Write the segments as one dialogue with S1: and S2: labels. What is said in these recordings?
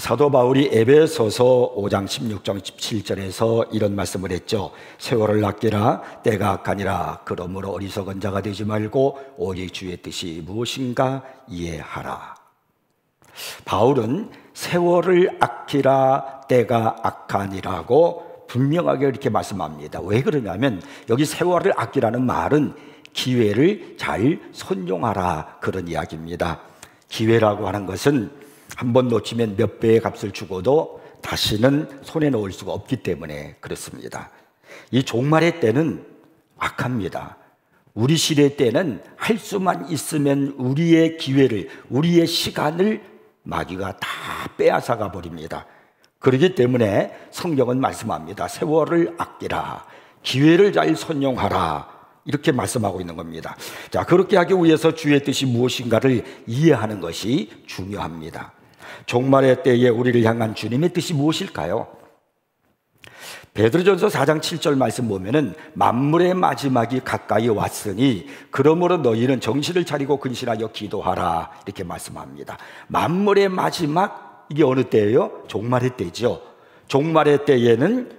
S1: 사도 바울이 에베소서 5장 16절 17절에서 이런 말씀을 했죠. 세월을 아끼라, 때가 악하니라. 그러므로 어리석은 자가 되지 말고 오직 주의 뜻이 무엇인가 이해하라. 바울은 세월을 아끼라, 때가 악하니라고 분명하게 이렇게 말씀합니다. 왜 그러냐면 여기 세월을 아끼라는 말은 기회를 잘 선용하라, 그런 이야기입니다. 기회라고 하는 것은 한번 놓치면 몇 배의 값을 주고도 다시는 손에 넣을 수가 없기 때문에 그렇습니다. 이 종말의 때는 악합니다. 우리 시대 때는 할 수만 있으면 우리의 기회를, 우리의 시간을 마귀가 다 빼앗아가 버립니다. 그렇기 때문에 성경은 말씀합니다. 세월을 아끼라, 기회를 잘 선용하라, 이렇게 말씀하고 있는 겁니다. 자, 그렇게 하기 위해서 주의 뜻이 무엇인가를 이해하는 것이 중요합니다. 종말의 때에 우리를 향한 주님의 뜻이 무엇일까요? 베드로전서 4장 7절 말씀 보면은 만물의 마지막이 가까이 왔으니 그러므로 너희는 정신을 차리고 근신하여 기도하라, 이렇게 말씀합니다. 만물의 마지막, 이게 어느 때예요? 종말의 때죠. 종말의 때에는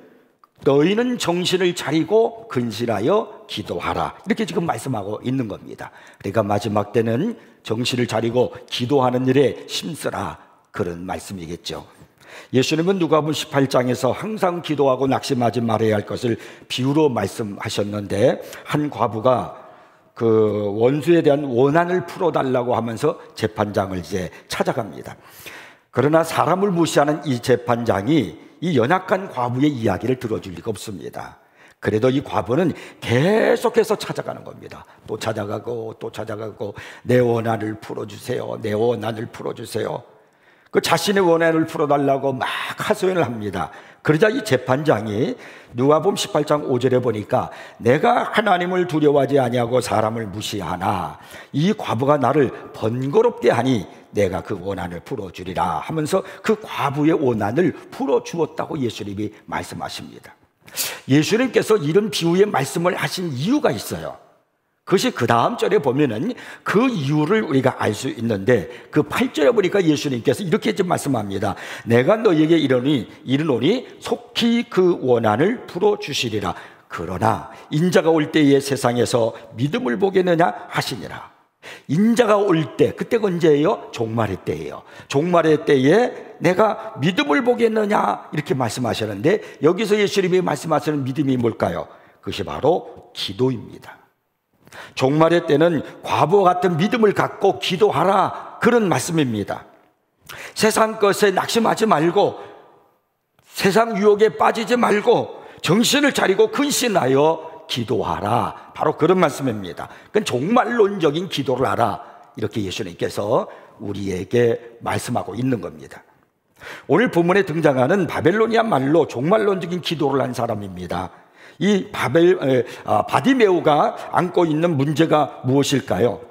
S1: 너희는 정신을 차리고 근신하여 기도하라, 이렇게 지금 말씀하고 있는 겁니다. 그러니까 마지막 때는 정신을 차리고 기도하는 일에 힘쓰라, 그런 말씀이겠죠. 예수님은 누가복음 18장에서 항상 기도하고 낙심하지 말아야 할 것을 비유로 말씀하셨는데, 한 과부가 그 원수에 대한 원한을 풀어달라고 하면서 재판장을 이제 찾아갑니다. 그러나 사람을 무시하는 이 재판장이 이 연약한 과부의 이야기를 들어줄 리가 없습니다. 그래도 이 과부는 계속해서 찾아가는 겁니다. 또 찾아가고 또 찾아가고, 내 원한을 풀어주세요, 내 원한을 풀어주세요. 그 자신의 원한을 풀어달라고 막 하소연을 합니다. 그러자 이 재판장이 누가복음 18장 5절에 보니까 내가 하나님을 두려워하지 아니하고 사람을 무시하나 이 과부가 나를 번거롭게 하니 내가 그 원한을 풀어주리라 하면서 그 과부의 원한을 풀어주었다고 예수님이 말씀하십니다. 예수님께서 이런 비유의 말씀을 하신 이유가 있어요. 그것이 그 다음 절에 보면은 그 이유를 우리가 알 수 있는데, 그 8절에 보니까 예수님께서 이렇게 좀 말씀합니다. 내가 너희에게 이르노니 속히 그 원한을 풀어주시리라. 그러나 인자가 올 때에 세상에서 믿음을 보겠느냐 하시니라. 인자가 올 때, 그때가 언제예요? 종말의 때예요. 종말의 때에 내가 믿음을 보겠느냐, 이렇게 말씀하셨는데, 여기서 예수님이 말씀하시는 믿음이 뭘까요? 그것이 바로 기도입니다. 종말의 때는 과부와 같은 믿음을 갖고 기도하라, 그런 말씀입니다. 세상 것에 낙심하지 말고, 세상 유혹에 빠지지 말고 정신을 차리고 근신하여 기도하라, 바로 그런 말씀입니다. 그건 종말론적인 기도를 하라, 이렇게 예수님께서 우리에게 말씀하고 있는 겁니다. 오늘 본문에 등장하는 바벨로니아 말로 종말론적인 기도를 한 사람입니다. 이 바디메오가 안고 있는 문제가 무엇일까요?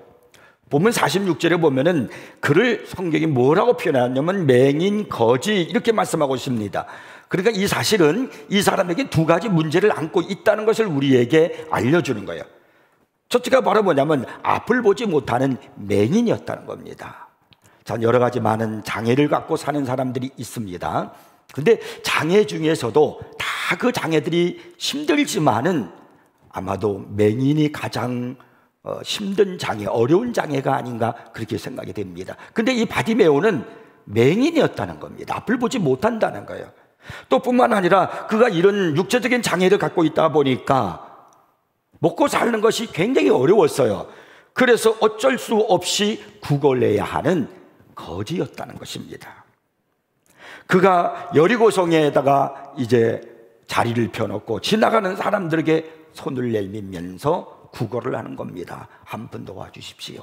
S1: 본문 46절에 보면은 그를 성경이 뭐라고 표현하냐면 맹인, 거지, 이렇게 말씀하고 있습니다. 그러니까 이 사실은 이 사람에게 두 가지 문제를 안고 있다는 것을 우리에게 알려주는 거예요. 첫째가 바로 뭐냐면 앞을 보지 못하는 맹인이었다는 겁니다. 자, 여러 가지 많은 장애를 갖고 사는 사람들이 있습니다. 근데 장애 중에서도 다 그 장애들이 힘들지만은 아마도 맹인이 가장 힘든 장애, 어려운 장애가 아닌가, 그렇게 생각이 됩니다. 근데 이 바디메오는 맹인이었다는 겁니다. 앞을 보지 못한다는 거예요. 또 뿐만 아니라 그가 이런 육체적인 장애를 갖고 있다 보니까 먹고 사는 것이 굉장히 어려웠어요. 그래서 어쩔 수 없이 구걸해야 하는 거지였다는 것입니다. 그가 여리고성에다가 이제 자리를 펴놓고 지나가는 사람들에게 손을 내밀면서 구걸을 하는 겁니다. 한 분 도와주십시오.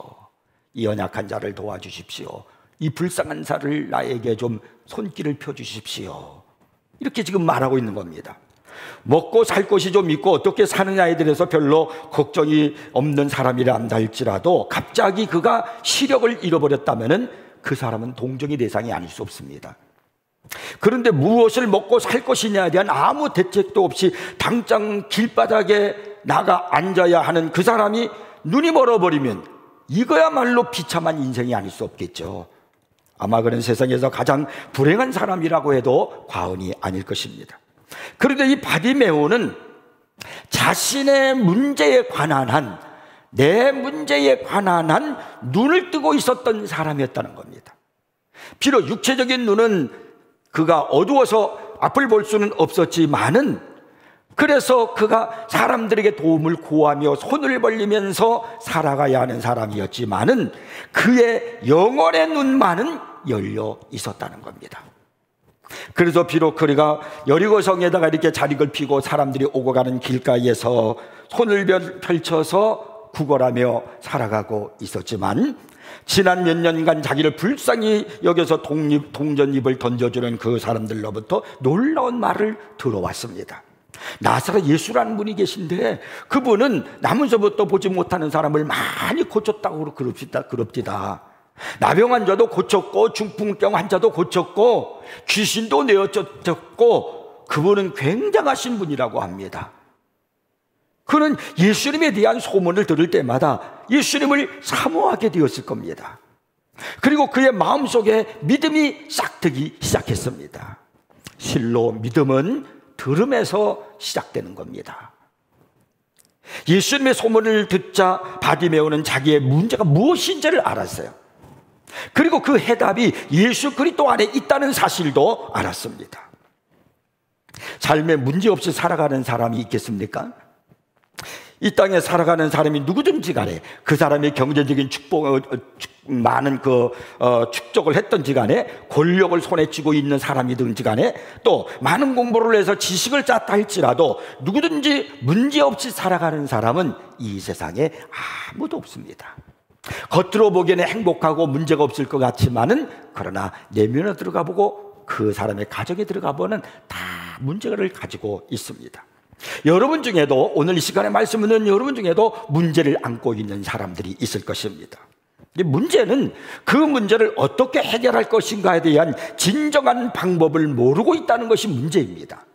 S1: 이 연약한 자를 도와주십시오. 이 불쌍한 자를 나에게 좀 손길을 펴주십시오. 이렇게 지금 말하고 있는 겁니다. 먹고 살 것이 좀 있고 어떻게 사느냐에 대해서 별로 걱정이 없는 사람이라 한다 할지라도 갑자기 그가 시력을 잃어버렸다면 그 사람은 동정의 대상이 아닐 수 없습니다. 그런데 무엇을 먹고 살 것이냐에 대한 아무 대책도 없이 당장 길바닥에 나가 앉아야 하는 그 사람이 눈이 멀어버리면 이거야말로 비참한 인생이 아닐 수 없겠죠. 아마 그는 세상에서 가장 불행한 사람이라고 해도 과언이 아닐 것입니다. 그런데 이 바디메오는 자신의 문제에 관한 한, 내 문제에 관한 한 눈을 뜨고 있었던 사람이었다는 겁니다. 비록 육체적인 눈은 그가 어두워서 앞을 볼 수는 없었지만은, 그래서 그가 사람들에게 도움을 구하며 손을 벌리면서 살아가야 하는 사람이었지만은 그의 영혼의 눈만은 열려 있었다는 겁니다. 그래서 비록 그가 여리고성에다가 이렇게 자리를 피고 사람들이 오고 가는 길가에서 손을 펼쳐서 구걸하며 살아가고 있었지만, 지난 몇 년간 자기를 불쌍히 여겨서 동전입을 던져주는 그 사람들로부터 놀라운 말을 들어왔습니다. 나사렛 예수라는 분이 계신데 그분은 나면서부터 보지 못하는 사람을 많이 고쳤다고 그럽디다. 나병 환자도 고쳤고 중풍병 환자도 고쳤고 귀신도 내어쫓았고, 그분은 굉장하신 분이라고 합니다. 그는 예수님에 대한 소문을 들을 때마다 예수님을 사모하게 되었을 겁니다. 그리고 그의 마음속에 믿음이 싹트기 시작했습니다. 실로 믿음은 들음에서 시작되는 겁니다. 예수님의 소문을 듣자 바디메오는 자기의 문제가 무엇인지를 알았어요. 그리고 그 해답이 예수 그리스도 안에 있다는 사실도 알았습니다. 삶에 문제 없이 살아가는 사람이 있겠습니까? 이 땅에 살아가는 사람이 누구든지 간에 그 사람의 경제적인 많은 축적을 했던지 간에, 권력을 손에 쥐고 있는 사람이든지 간에, 또 많은 공부를 해서 지식을 쌓다 할지라도 누구든지 문제없이 살아가는 사람은 이 세상에 아무도 없습니다. 겉으로 보기에는 행복하고 문제가 없을 것 같지만은, 그러나 내면에 들어가 보고 그 사람의 가정에 들어가 보면 다 문제를 가지고 있습니다. 여러분 중에도, 오늘 이 시간에 말씀 듣는 여러분 중에도 문제를 안고 있는 사람들이 있을 것입니다. 문제는 그 문제를 어떻게 해결할 것인가에 대한 진정한 방법을 모르고 있다는 것이 문제입니다.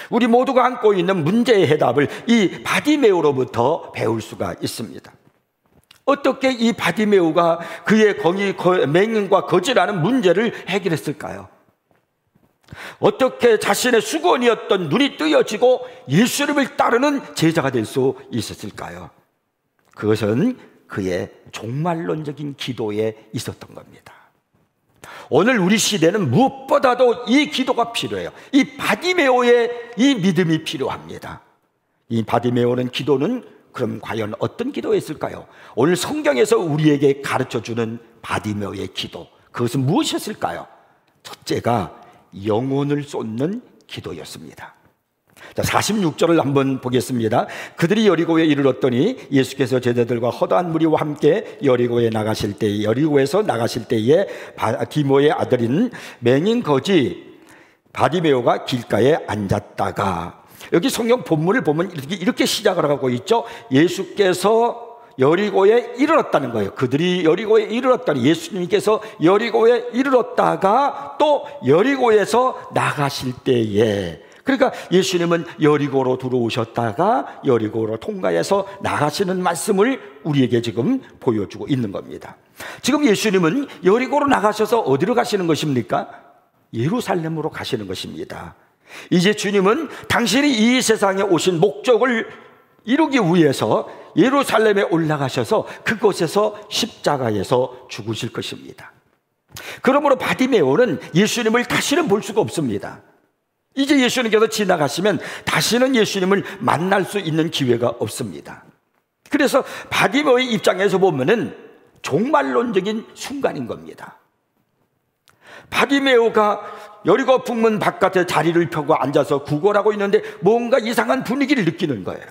S1: 우리 모두가 안고 있는 문제의 해답을 이 바디메오로부터 배울 수가 있습니다. 어떻게 이 바디메오가 그의 맹인과 거지라는 문제를 해결했을까요? 어떻게 자신의 수건이었던 눈이 뜨여지고 예수님을 따르는 제자가 될 수 있었을까요? 그것은 그의 종말론적인 기도에 있었던 겁니다. 오늘 우리 시대는 무엇보다도 이 기도가 필요해요. 이 바디메오의 이 믿음이 필요합니다. 이 바디메오는 기도는 그럼 과연 어떤 기도였을까요? 오늘 성경에서 우리에게 가르쳐주는 바디메오의 기도, 그것은 무엇이었을까요? 첫째가 영혼을 쏟는 기도였습니다. 자, 46절을 한번 보겠습니다. 그들이 여리고에 이르렀더니 예수께서 제자들과 허다한 무리와 함께 여리고에서 나가실 때에 디모의 아들인 맹인 거지 바디메오가 길가에 앉았다가, 여기 성경 본문을 보면 이렇게 시작을 하고 있죠. 예수께서 여리고에 이르렀다는 거예요. 그들이 여리고에 이르렀다니, 예수님께서 여리고에 이르렀다가 또 여리고에서 나가실 때에, 그러니까 예수님은 여리고로 들어오셨다가 여리고로 통과해서 나가시는 말씀을 우리에게 지금 보여주고 있는 겁니다. 지금 예수님은 여리고로 나가셔서 어디로 가시는 것입니까? 예루살렘으로 가시는 것입니다. 이제 주님은 당신이 이 세상에 오신 목적을 이루기 위해서 예루살렘에 올라가셔서 그곳에서 십자가에서 죽으실 것입니다. 그러므로 바디메오는 예수님을 다시는 볼 수가 없습니다. 이제 예수님께서 지나가시면 다시는 예수님을 만날 수 있는 기회가 없습니다. 그래서 바디메오의 입장에서 보면은 종말론적인 순간인 겁니다. 바디메오가 여리고 북문 바깥에 자리를 펴고 앉아서 구걸하고 있는데 뭔가 이상한 분위기를 느끼는 거예요.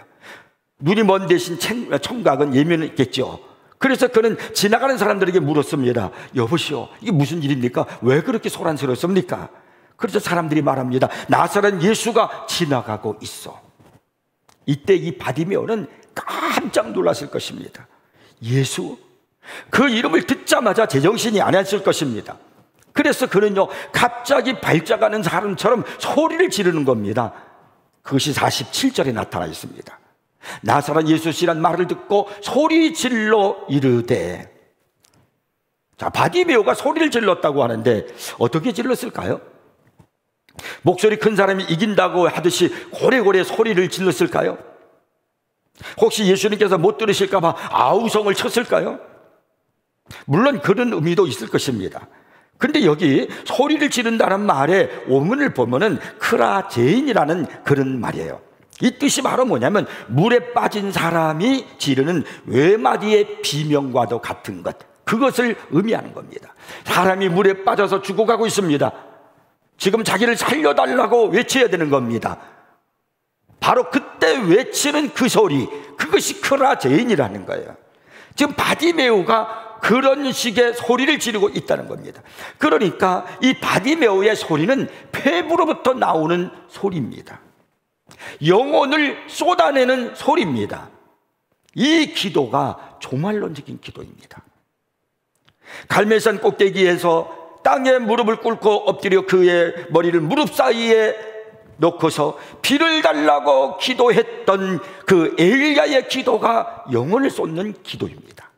S1: 눈이 먼 대신 청각은 예민했겠죠. 그래서 그는 지나가는 사람들에게 물었습니다. 여보시오, 이게 무슨 일입니까? 왜 그렇게 소란스럽습니까? 그래서 사람들이 말합니다. 나사렛 예수가 지나가고 있어. 이때 이 바디메오는 깜짝 놀랐을 것입니다. 예수? 그 이름을 듣자마자 제정신이 아니었을 것입니다. 그래서 그는요, 갑자기 발작하는 사람처럼 소리를 지르는 겁니다. 그것이 47절에 나타나 있습니다. 나사렛 예수시란 말을 듣고 소리 질러 이르되, 자, 바디메오가 소리를 질렀다고 하는데 어떻게 질렀을까요? 목소리 큰 사람이 이긴다고 하듯이 고래고래 소리를 질렀을까요? 혹시 예수님께서 못 들으실까 봐 아우성을 쳤을까요? 물론 그런 의미도 있을 것입니다. 근데 여기 소리를 지른다는 말의 원문을 보면은 크라제인이라는 그런 말이에요. 이 뜻이 바로 뭐냐면 물에 빠진 사람이 지르는 외마디의 비명과도 같은 것, 그것을 의미하는 겁니다. 사람이 물에 빠져서 죽어가고 있습니다. 지금 자기를 살려달라고 외쳐야 되는 겁니다. 바로 그때 외치는 그 소리, 그것이 크라제인이라는 거예요. 지금 바디메오가 그런 식의 소리를 지르고 있다는 겁니다. 그러니까 이 바디메오의 소리는 폐부로부터 나오는 소리입니다. 영혼을 쏟아내는 소리입니다. 이 기도가 종말론적인 기도입니다. 갈멜산 꼭대기에서 땅에 무릎을 꿇고 엎드려 그의 머리를 무릎 사이에 놓고서 비를 달라고 기도했던 그 엘리야의 기도가 영혼을 쏟는 기도입니다.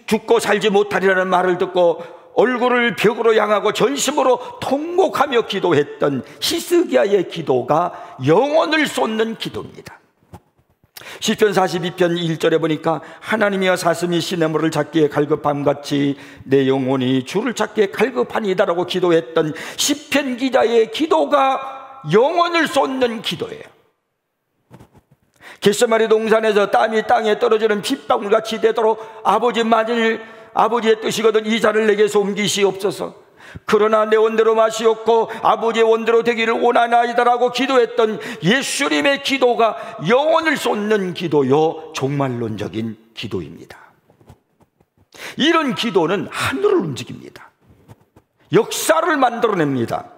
S1: 죽고 살지 못하리라는 말을 듣고 얼굴을 벽으로 향하고 전심으로 통곡하며 기도했던 히스기야의 기도가 영혼을 쏟는 기도입니다. 시편 42편 1절에 보니까 하나님이여 사슴이 시냇물을 찾기에 갈급함같이 내 영혼이 주를 찾기에 갈급하니다라고 기도했던 시편 기자의 기도가 영혼을 쏟는 기도예요. 겟세마네 동산에서 땀이 땅에 떨어지는 핏방울같이 되도록 아버지의 뜻이거든 이 잔을 내게서 옮기시옵소서. 그러나 내 원대로 마시옵고 아버지의 원대로 되기를 원하나이다라고 기도했던 예수님의 기도가 영혼을 쏟는 기도요, 종말론적인 기도입니다. 이런 기도는 하늘을 움직입니다. 역사를 만들어냅니다.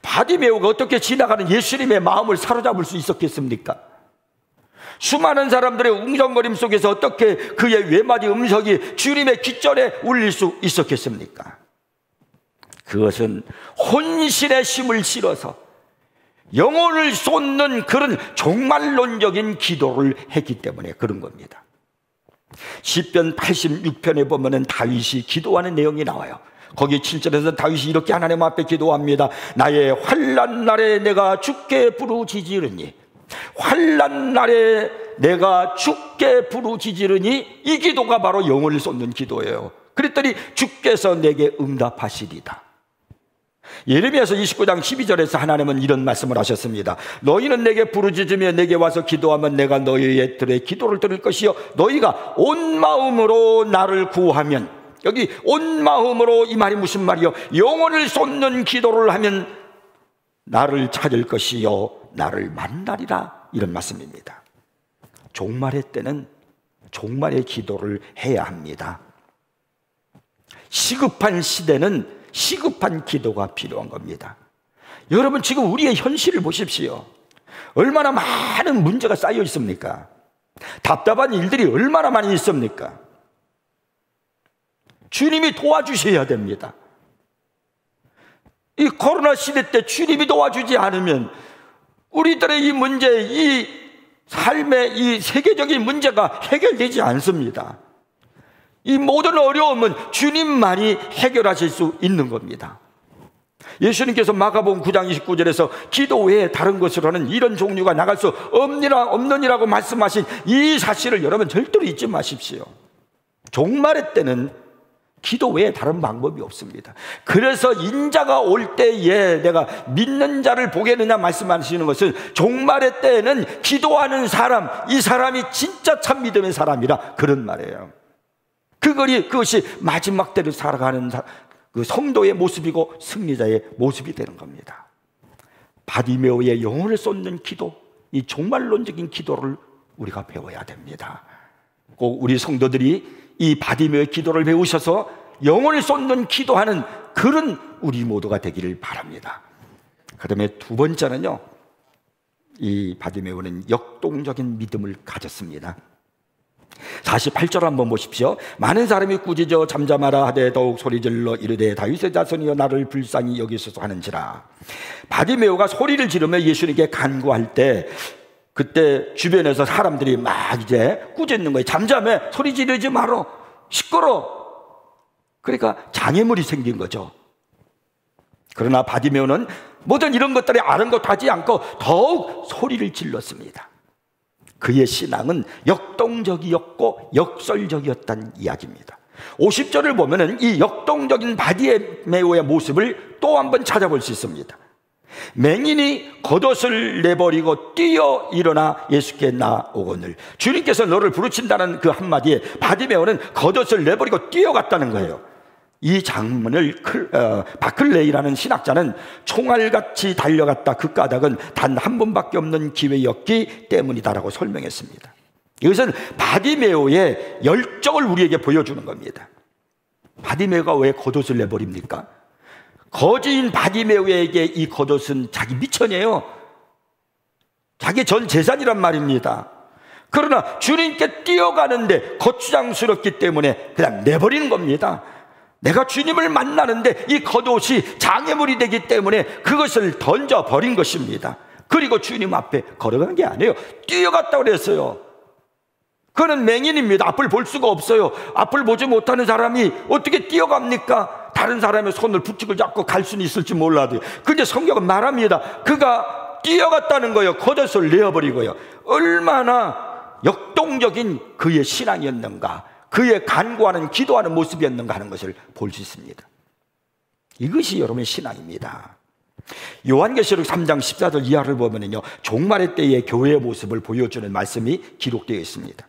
S1: 바디메오가 어떻게 지나가는 예수님의 마음을 사로잡을 수 있었겠습니까? 수많은 사람들의 웅성거림 속에서 어떻게 그의 외마디 음성이 주님의 귓전에 울릴 수 있었겠습니까? 그것은 혼신의 힘을 실어서 영혼을 쏟는 그런 종말론적인 기도를 했기 때문에 그런 겁니다. 시편 86편에 보면은 다윗이 기도하는 내용이 나와요. 거기 7절에서 다윗이 이렇게 하나님 앞에 기도합니다. 나의 환난 날에 내가 주께 부르짖으리니, 환난 날에 내가 주께 부르짖으리니, 이 기도가 바로 영혼을 쏟는 기도예요. 그랬더니 주께서 내게 응답하시리다. 예레미야서 29장 12절에서 하나님은 이런 말씀을 하셨습니다. 너희는 내게 부르짖으며 내게 와서 기도하면 내가 너희들의 기도를 들을 것이요 너희가 온 마음으로 나를 구하면, 여기 온 마음으로 이 말이 무슨 말이요? 영혼을 쏟는 기도를 하면 나를 찾을 것이요 나를 만나리라, 이런 말씀입니다. 종말의 때는 종말의 기도를 해야 합니다. 시급한 시대는 시급한 기도가 필요한 겁니다. 여러분, 지금 우리의 현실을 보십시오. 얼마나 많은 문제가 쌓여 있습니까? 답답한 일들이 얼마나 많이 있습니까? 주님이 도와주셔야 됩니다. 이 코로나 시대 때 주님이 도와주지 않으면 우리들의 이 문제, 이 삶의 이 세계적인 문제가 해결되지 않습니다. 이 모든 어려움은 주님만이 해결하실 수 있는 겁니다. 예수님께서 마가복음 9장 29절에서 기도 외에 다른 것으로는 이런 종류가 나갈 수 없느니라고 말씀하신 이 사실을 여러분 절대로 잊지 마십시오. 종말의 때는 기도 외에 다른 방법이 없습니다. 그래서 인자가 올 때에 내가 믿는 자를 보겠느냐 말씀하시는 것은 종말의 때에는 기도하는 사람, 이 사람이 진짜 참 믿음의 사람이라 그런 말이에요. 그것이 마지막 때를 살아가는 그 성도의 모습이고 승리자의 모습이 되는 겁니다. 바디메오의 영혼을 쏟는 기도, 이 종말론적인 기도를 우리가 배워야 됩니다. 꼭 우리 성도들이 이 바디메오의 기도를 배우셔서 영혼을 쏟는 기도하는 그런 우리 모두가 되기를 바랍니다. 그 다음에 두 번째는요, 이 바디메오는 역동적인 믿음을 가졌습니다. 48절 한번 보십시오. 많은 사람이 꾸짖어 잠잠하라 하되 더욱 소리질러 이르되 다윗의 자손이여 나를 불쌍히 여기소서 하는지라. 바디메오가 소리를 지르며 예수님께 간구할 때 그때 주변에서 사람들이 막 이제 꾸짖는 거예요. 잠잠해, 소리 지르지 말어, 시끄러. 그러니까 장애물이 생긴 거죠. 그러나 바디메오는 모든 이런 것들이 아랑곳하지 않고 더욱 소리를 질렀습니다. 그의 신앙은 역동적이었고 역설적이었다는 이야기입니다. 50절을 보면은 이 역동적인 바디메오의 모습을 또 한번 찾아볼 수 있습니다. 맹인이 겉옷을 내버리고 뛰어 일어나 예수께 나오거늘. 주님께서 너를 부르신다는 그 한마디에 바디메오는 겉옷을 내버리고 뛰어갔다는 거예요. 이 장면을 바클레이라는 신학자는 총알같이 달려갔다 그 까닭은 단 한 번밖에 없는 기회였기 때문이다라고 설명했습니다. 이것은 바디메오의 열정을 우리에게 보여주는 겁니다. 바디메오가 왜 겉옷을 내버립니까? 거지인 바디메오에게 이 겉옷은 자기 미천이에요. 자기 전 재산이란 말입니다. 그러나 주님께 뛰어가는데 거추장스럽기 때문에 그냥 내버리는 겁니다. 내가 주님을 만나는데 이 겉옷이 장애물이 되기 때문에 그것을 던져버린 것입니다. 그리고 주님 앞에 걸어간 게 아니에요. 뛰어갔다고 그랬어요. 그는 맹인입니다. 앞을 볼 수가 없어요. 앞을 보지 못하는 사람이 어떻게 뛰어갑니까? 다른 사람의 손을 부축을 잡고 갈 수는 있을지 몰라도. 근데 성경은 말합니다. 그가 뛰어갔다는 거예요. 겉옷을 내어버리고요. 얼마나 역동적인 그의 신앙이었는가, 그의 간구하는 기도하는 모습이었는가 하는 것을 볼 수 있습니다. 이것이 여러분의 신앙입니다. 요한계시록 3장 14절 이하를 보면요, 종말의 때의 교회의 모습을 보여주는 말씀이 기록되어 있습니다.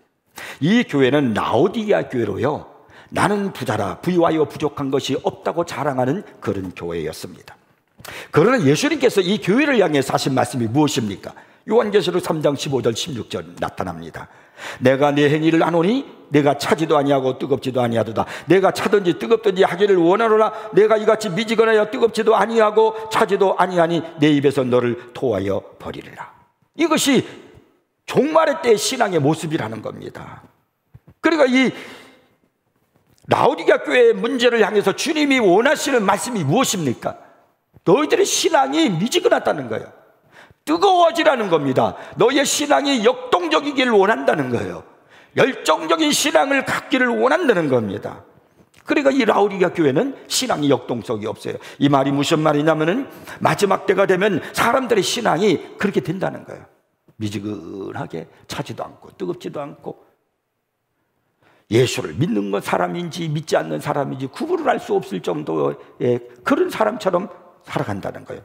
S1: 이 교회는 라오디게아 교회로요, 나는 부자라 부유하여 부족한 것이 없다고 자랑하는 그런 교회였습니다. 그러나 예수님께서 이 교회를 향해서 하신 말씀이 무엇입니까? 요한계시록 3장 15절 16절 나타납니다. 내가 네 행위를 아노니 내가 차지도 아니하고 뜨겁지도 아니하도다. 내가 차든지 뜨겁든지 하기를 원하노라. 내가 이같이 미지근하여 뜨겁지도 아니하고 차지도 아니하니 내 입에서 너를 토하여 버리리라. 이것이 종말의 때의 신앙의 모습이라는 겁니다. 그러니까 이 라오디게아 교회의 문제를 향해서 주님이 원하시는 말씀이 무엇입니까? 너희들의 신앙이 미지근하다는 거예요. 뜨거워지라는 겁니다. 너의 신앙이 역동적이기를 원한다는 거예요. 열정적인 신앙을 갖기를 원한다는 겁니다. 그러니까 이 라오디게아 교회는 신앙이 역동성이 없어요. 이 말이 무슨 말이냐면은 마지막 때가 되면 사람들의 신앙이 그렇게 된다는 거예요. 미지근하게 차지도 않고 뜨겁지도 않고 예수를 믿는 건 사람인지 믿지 않는 사람인지 구분을 할 수 없을 정도의 그런 사람처럼 살아간다는 거예요.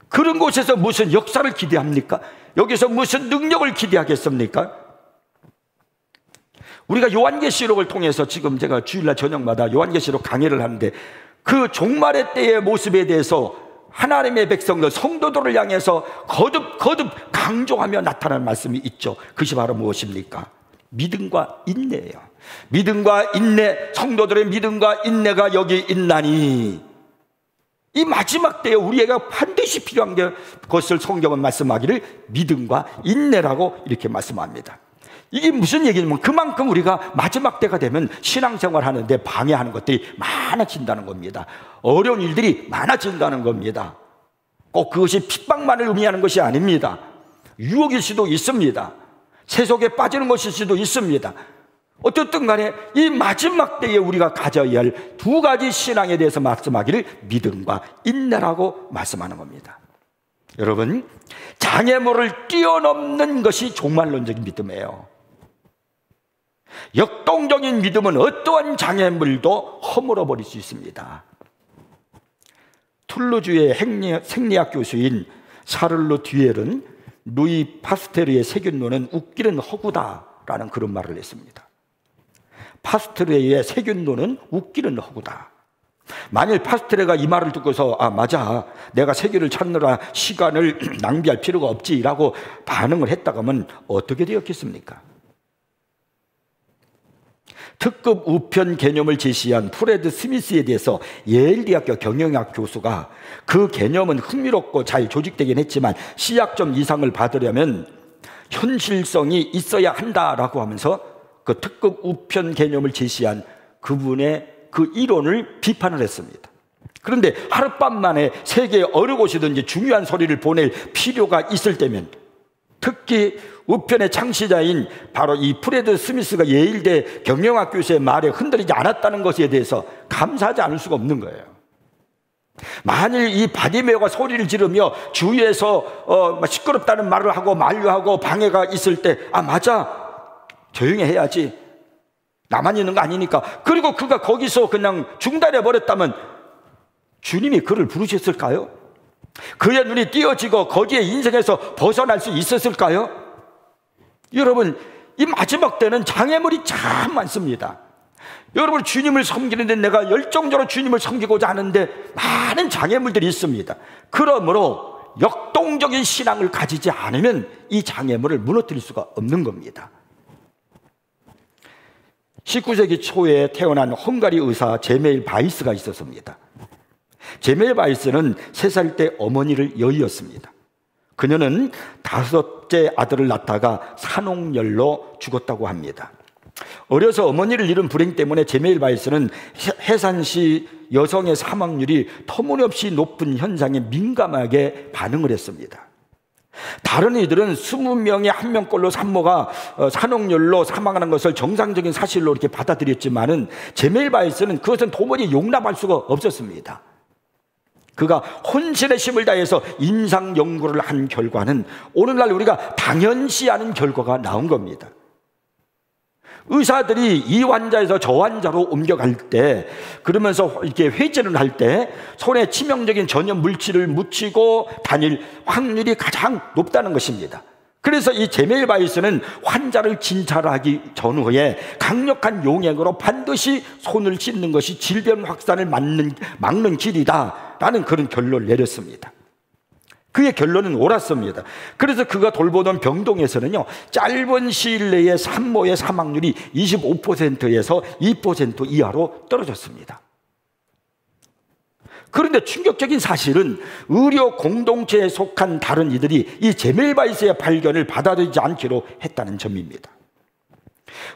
S1: 그런 곳에서 무슨 역사를 기대합니까? 여기서 무슨 능력을 기대하겠습니까? 우리가 요한계시록을 통해서 지금 제가 주일날 저녁마다 요한계시록 강의를 하는데 그 종말의 때의 모습에 대해서 하나님의 백성들, 성도들을 향해서 거듭 강조하며 나타나는 말씀이 있죠. 그것이 바로 무엇입니까? 믿음과 인내예요. 믿음과 인내, 성도들의 믿음과 인내가 여기 있나니 이 마지막 때에 우리에게 반드시 필요한 것을 성경은 말씀하기를 믿음과 인내라고 이렇게 말씀합니다. 이게 무슨 얘기냐면 그만큼 우리가 마지막 때가 되면 신앙생활 하는데 방해하는 것들이 많아진다는 겁니다. 어려운 일들이 많아진다는 겁니다. 꼭 그것이 핍박만을 의미하는 것이 아닙니다. 유혹일 수도 있습니다. 세속에 빠지는 것일 수도 있습니다. 어쨌든 간에 이 마지막 때에 우리가 가져야 할 두 가지 신앙에 대해서 말씀하기를 믿음과 인내라고 말씀하는 겁니다. 여러분, 장애물을 뛰어넘는 것이 종말론적인 믿음이에요. 역동적인 믿음은 어떠한 장애물도 허물어 버릴 수 있습니다. 툴루주의 생리학 교수인 샤를로 듀엘은 루이 파스테르의 세균론은 웃기는 허구다라는 그런 말을 했습니다. 파스테르의 세균론은 웃기는 허구다. 만일 파스테르가 이 말을 듣고서 맞아, 내가 세균을 찾느라 시간을 낭비할 필요가 없지라고 반응을 했다고 하면 어떻게 되었겠습니까? 특급 우편 개념을 제시한 프레드 스미스에 대해서 예일 대학교 경영학 교수가 그 개념은 흥미롭고 잘 조직되긴 했지만 C학점 이상을 받으려면 현실성이 있어야 한다라고 하면서 그 특급 우편 개념을 제시한 그분의 그 이론을 비판을 했습니다. 그런데 하룻밤 만에 세계의 어느 곳이든지 중요한 소리를 보낼 필요가 있을 때면 특히 우편의 창시자인 바로 이 프레드 스미스가 예일대 경영학교에서의 말에 흔들리지 않았다는 것에 대해서 감사하지 않을 수가 없는 거예요. 만일 이 바디메오가 소리를 지르며 주위에서 시끄럽다는 말을 하고 만류하고 방해가 있을 때, 아 맞아, 조용히 해야지, 나만 있는 거 아니니까, 그리고 그가 거기서 그냥 중단해 버렸다면 주님이 그를 부르셨을까요? 그의 눈이 띄어지고 거기에 인생에서 벗어날 수 있었을까요? 여러분, 이 마지막 때는 장애물이 참 많습니다. 여러분, 주님을 섬기는데 내가 열정적으로 주님을 섬기고자 하는데 많은 장애물들이 있습니다. 그러므로 역동적인 신앙을 가지지 않으면 이 장애물을 무너뜨릴 수가 없는 겁니다. 19세기 초에 태어난 헝가리 의사 제메일 바이스가 있었습니다. 제메일 바이스는 3살 때 어머니를 여의었습니다. 그녀는 5째 아들을 낳다가 산옥열로 죽었다고 합니다. 어려서 어머니를 잃은 불행 때문에 제메일 바이스는 해산시 여성의 사망률이 터무니없이 높은 현상에 민감하게 반응을 했습니다. 다른 이들은 20명에 1명꼴로 산모가 산옥열로 사망하는 것을 정상적인 사실로 이렇게 받아들였지만은 제메일 바이스는 그것은 도무지 용납할 수가 없었습니다. 그가 혼신의 힘을 다해서 임상 연구를 한 결과는 오늘날 우리가 당연시하는 결과가 나온 겁니다. 의사들이 이 환자에서 저 환자로 옮겨갈 때, 그러면서 이렇게 회전을 할 때 손에 치명적인 전염 물질을 묻히고 다닐 확률이 가장 높다는 것입니다. 그래서 이 제메일 바이스는 환자를 진찰하기 전후에 강력한 용액으로 반드시 손을 씻는 것이 질병 확산을 막는 길이다라는 그런 결론을 내렸습니다. 그의 결론은 옳았습니다. 그래서 그가 돌보던 병동에서는요, 짧은 시일 내에 산모의 사망률이 25%에서 2% 이하로 떨어졌습니다. 그런데 충격적인 사실은 의료 공동체에 속한 다른 이들이 이 제메일 바이스의 발견을 받아들이지 않기로 했다는 점입니다.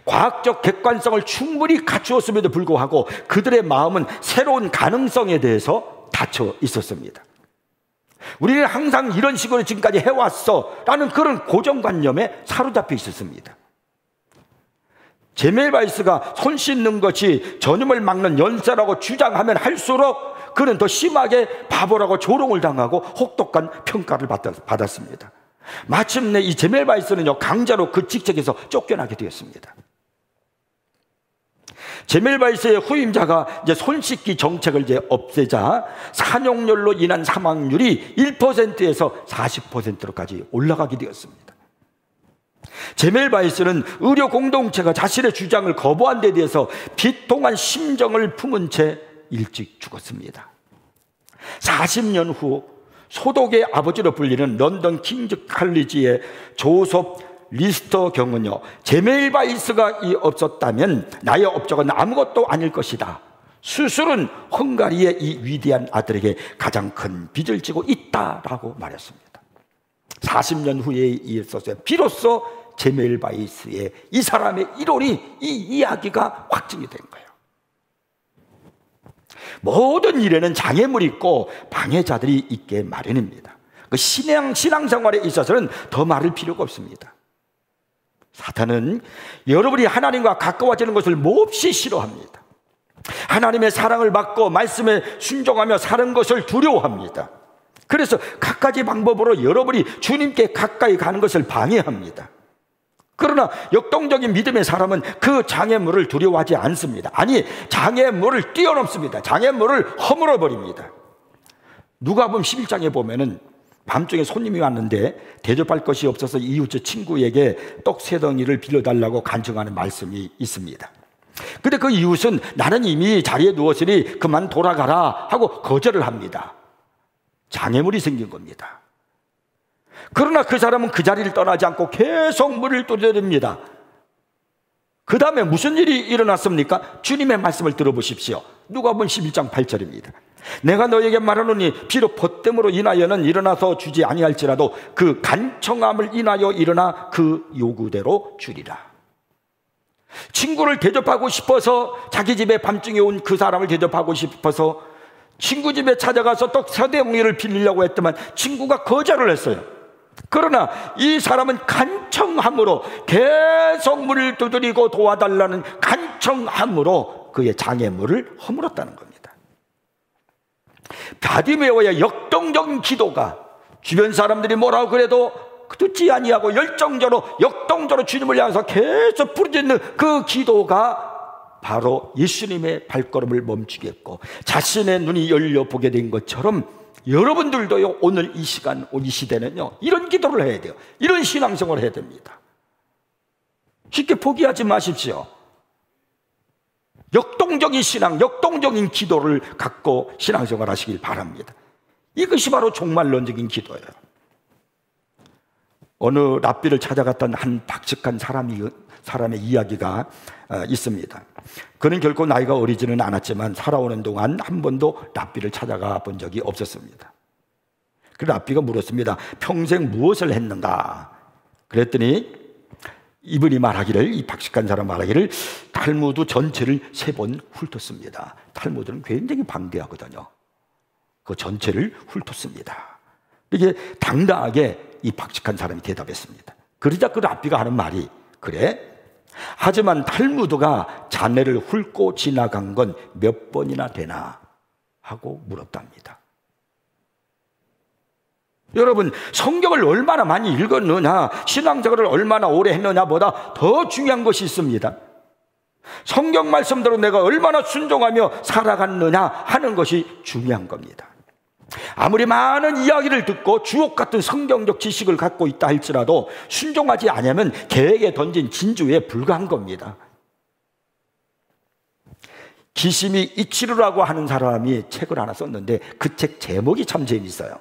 S1: 과학적 객관성을 충분히 갖추었음에도 불구하고 그들의 마음은 새로운 가능성에 대해서 닫혀 있었습니다. 우리는 항상 이런 식으로 지금까지 해왔어 라는 그런 고정관념에 사로잡혀 있었습니다. 제메일 바이스가 손 씻는 것이 전염을 막는 연세라고 주장하면 할수록 그는 더 심하게 바보라고 조롱을 당하고 혹독한 평가를 받았습니다. 마침내 이 제메일 바이스는요, 강제로 그 직책에서 쫓겨나게 되었습니다. 제메일 바이스의 후임자가 이제 손 씻기 정책을 이제 없애자 산옥열로 인한 사망률이 1%에서 40%로까지 올라가게 되었습니다. 제메일 바이스는 의료 공동체가 자신의 주장을 거부한 데 대해서 비통한 심정을 품은 채 일찍 죽었습니다. 40년 후 소독의 아버지로 불리는 런던 킹즈 칼리지의 조섭 리스터 경은요, 제메일 바이스가 없었다면 나의 업적은 아무것도 아닐 것이다. 수술은 헝가리의 이 위대한 아들에게 가장 큰 빚을 지고 있다라고 말했습니다. 40년 후에 있어서 비로소 제메일 바이스의 이 사람의 이론이, 이 이야기가 확증이 된 거예요. 모든 일에는 장애물이 있고 방해자들이 있게 마련입니다. 그 신앙생활에 있어서는 더 말할 필요가 없습니다. 사탄은 여러분이 하나님과 가까워지는 것을 몹시 싫어합니다. 하나님의 사랑을 받고 말씀에 순종하며 사는 것을 두려워합니다. 그래서 갖가지 방법으로 여러분이 주님께 가까이 가는 것을 방해합니다. 그러나 역동적인 믿음의 사람은 그 장애물을 두려워하지 않습니다. 아니, 장애물을 뛰어넘습니다. 장애물을 허물어버립니다. 누가복음 11장에 보면은 밤중에 손님이 왔는데 대접할 것이 없어서 이웃집 친구에게 떡 3덩이를 빌려달라고 간청하는 말씀이 있습니다. 근데 그 이웃은 나는 이미 자리에 누웠으니 그만 돌아가라 하고 거절을 합니다. 장애물이 생긴 겁니다. 그러나 그 사람은 그 자리를 떠나지 않고 계속 문을 두드립니다. 그 다음에 무슨 일이 일어났습니까? 주님의 말씀을 들어보십시오. 누가복음 11장 8절입니다. 내가 너에게 말하노니 비록 벗됨으로 인하여는 일어나서 주지 아니할지라도 그 간청함을 인하여 일어나 그 요구대로 주리라. 친구를 대접하고 싶어서, 자기 집에 밤중에 온 그 사람을 대접하고 싶어서 친구 집에 찾아가서 떡 3덩이를 빌리려고 했더만 친구가 거절을 했어요. 그러나 이 사람은 간청함으로, 계속 문을 두드리고 도와달라는 간청함으로 그의 장애물을 허물었다는 겁니다. 바디메오의 역동적인 기도가, 주변 사람들이 뭐라고 그래도 듣지 아니하고 열정적으로 역동적으로 주님을 향해서 계속 부르짖는 그 기도가 바로 예수님의 발걸음을 멈추게 했고, 자신의 눈이 열려보게 된 것처럼 여러분들도요, 오늘 이 시간, 이 시대는요, 이런 기도를 해야 돼요. 이런 신앙생활을 해야 됩니다. 쉽게 포기하지 마십시오. 역동적인 신앙, 역동적인 기도를 갖고 신앙생활 하시길 바랍니다. 이것이 바로 종말론적인 기도예요. 어느 랍비를 찾아갔던 한 박식한 사람의 이야기가 있습니다. 그는 결코 나이가 어리지는 않았지만 살아오는 동안 한 번도 랍비를 찾아가 본 적이 없었습니다. 그 랍비가 물었습니다. 평생 무엇을 했는가? 그랬더니 이분이 말하기를, 이 박식한 사람 말하기를, 탈무드 전체를 3번 훑었습니다. 탈무드는 굉장히 방대하거든요. 그 전체를 훑었습니다. 이게 당당하게 이 박식한 사람이 대답했습니다. 그러자 그 랍비가 하는 말이, 그래? 하지만 탈무드가 자네를 훑고 지나간 건 몇 번이나 되나? 하고 물었답니다. 여러분, 성경을 얼마나 많이 읽었느냐, 신앙생활을 얼마나 오래 했느냐보다 더 중요한 것이 있습니다. 성경 말씀대로 내가 얼마나 순종하며 살아갔느냐 하는 것이 중요한 겁니다. 아무리 많은 이야기를 듣고 주옥같은 성경적 지식을 갖고 있다 할지라도 순종하지 않으면 개에게 던진 진주에 불과한 겁니다. 기시미 이치루라고 하는 사람이 책을 하나 썼는데 그 책 제목이 참 재미있어요.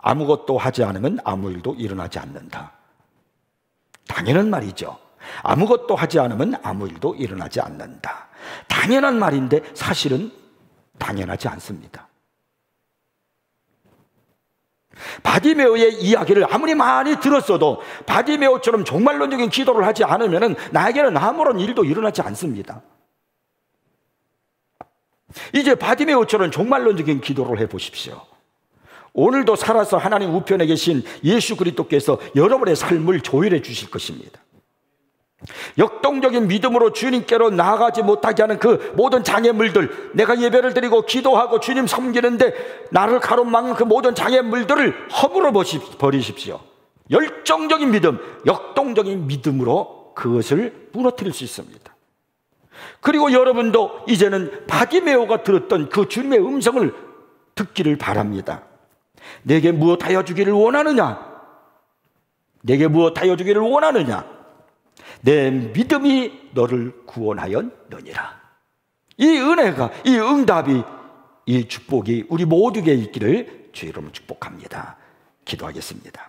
S1: 아무것도 하지 않으면 아무 일도 일어나지 않는다. 당연한 말이죠. 아무것도 하지 않으면 아무 일도 일어나지 않는다. 당연한 말인데 사실은 당연하지 않습니다. 바디메오의 이야기를 아무리 많이 들었어도 바디메오처럼 종말론적인 기도를 하지 않으면 나에게는 아무런 일도 일어나지 않습니다. 이제 바디메오처럼 종말론적인 기도를 해보십시오. 오늘도 살아서 하나님 우편에 계신 예수 그리스도께서 여러분의 삶을 조율해 주실 것입니다. 역동적인 믿음으로 주님께로 나아가지 못하게 하는 그 모든 장애물들, 내가 예배를 드리고 기도하고 주님 섬기는데 나를 가로막는 그 모든 장애물들을 허물어 버리십시오. 열정적인 믿음, 역동적인 믿음으로 그것을 무너뜨릴 수 있습니다. 그리고 여러분도 이제는 바디메오가 들었던 그 주님의 음성을 듣기를 바랍니다. 내게 무엇하여 주기를 원하느냐? 내게 무엇하여 주기를 원하느냐? 내 믿음이 너를 구원하였느니라. 이 은혜가, 이 응답이, 이 축복이 우리 모두에게 있기를 주 이름으로 축복합니다. 기도하겠습니다.